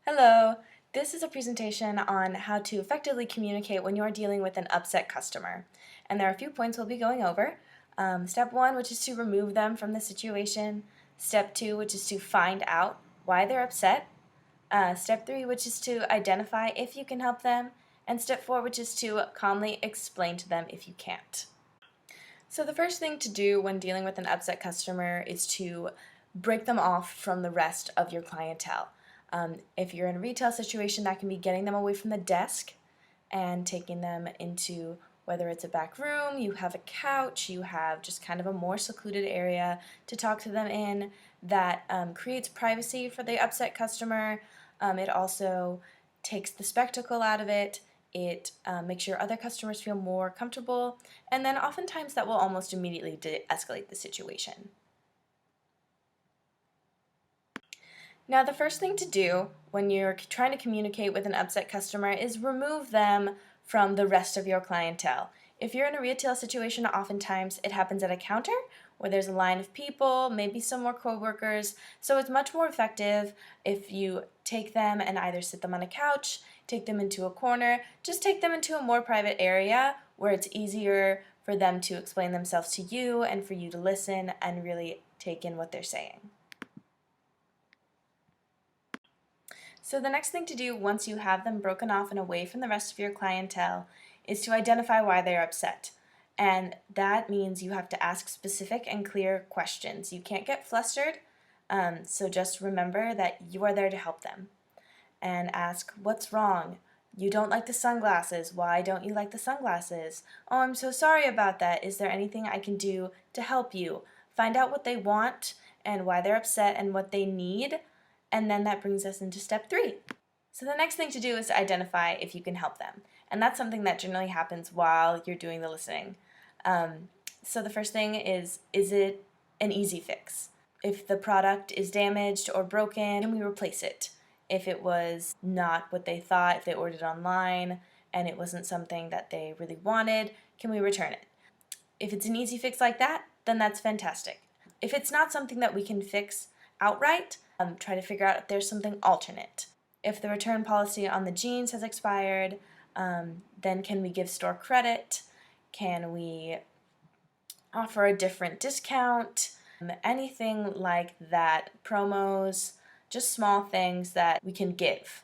Hello, this is a presentation on how to effectively communicate when you're dealing with an upset customer. And there are a few points we'll be going over. Step 1, which is to remove them from the situation. Step 2, which is to find out why they're upset. Step 3, which is to identify if you can help them. And step 4, which is to calmly explain to them if you can't. So the first thing to do when dealing with an upset customer is to break them off from the rest of your clientele. If you're in a retail situation, that can be getting them away from the desk and taking them into, whether it's a back room, you have a couch, you have just kind of a more secluded area to talk to them in that creates privacy for the upset customer. It also takes the spectacle out of it. It makes your other customers feel more comfortable, and then oftentimes that will almost immediately de-escalate the situation. Now, the first thing to do when you're trying to communicate with an upset customer is remove them from the rest of your clientele. If you're in a retail situation, oftentimes it happens at a counter where there's a line of people, maybe some more coworkers, so it's much more effective if you take them and either sit them on a couch, take them into a corner, just take them into a more private area where it's easier for them to explain themselves to you and for you to listen and really take in what they're saying. So the next thing to do once you have them broken off and away from the rest of your clientele is to identify why they're upset. And that means you have to ask specific and clear questions. You can't get flustered, so just remember that you are there to help them. And ask, what's wrong? You don't like the sunglasses. Why don't you like the sunglasses? Oh, I'm so sorry about that. Is there anything I can do to help you? Find out what they want and why they're upset and what they need. And then that brings us into step 3. So the next thing to do is to identify if you can help them. And that's something that generally happens while you're doing the listening. So the first thing is it an easy fix? If the product is damaged or broken, can we replace it? If it was not what they thought, if they ordered online and it wasn't something that they really wanted, can we return it? If it's an easy fix like that, then that's fantastic. If it's not something that we can fix outright, try to figure out if there's something alternate. If the return policy on the jeans has expired, then can we give store credit? Can we offer a different discount? Anything like that, promos, just small things that we can give.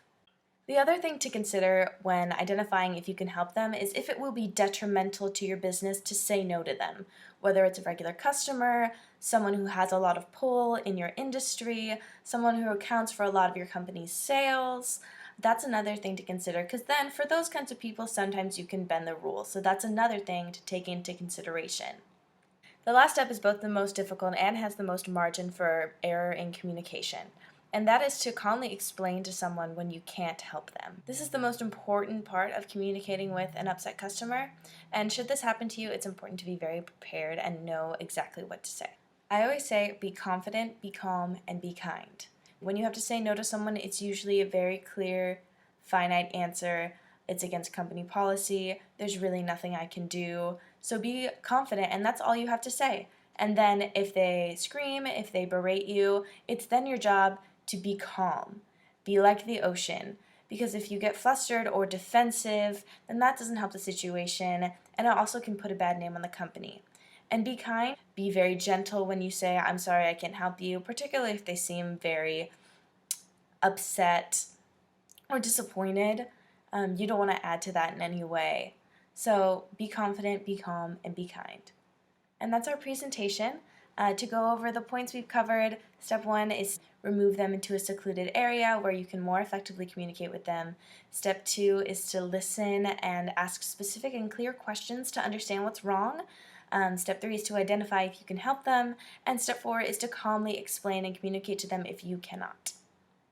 The other thing to consider when identifying if you can help them is if it will be detrimental to your business to say no to them, whether it's a regular customer, someone who has a lot of pull in your industry, someone who accounts for a lot of your company's sales. That's another thing to consider, because then for those kinds of people, sometimes you can bend the rules. So that's another thing to take into consideration. The last step is both the most difficult and has the most margin for error in communication. And that is to calmly explain to someone when you can't help them. This is the most important part of communicating with an upset customer, and should this happen to you, it's important to be very prepared and know exactly what to say. I always say, be confident, be calm, and be kind. When you have to say no to someone, it's usually a very clear, finite answer. It's against company policy. There's really nothing I can do. So be confident, and that's all you have to say. And then if they scream, if they berate you, it's then your job to be calm. Be like the ocean. Because if you get flustered or defensive, then that doesn't help the situation, and it also can put a bad name on the company. And be kind. Be very gentle when you say, I'm sorry, I can't help you, particularly if they seem very upset or disappointed. You don't want to add to that in any way. So be confident, be calm, and be kind. And that's our presentation. To go over the points we've covered, step 1 is remove them into a secluded area where you can more effectively communicate with them. Step 2 is to listen and ask specific and clear questions to understand what's wrong. Step 3 is to identify if you can help them. And step 4 is to calmly explain and communicate to them if you cannot.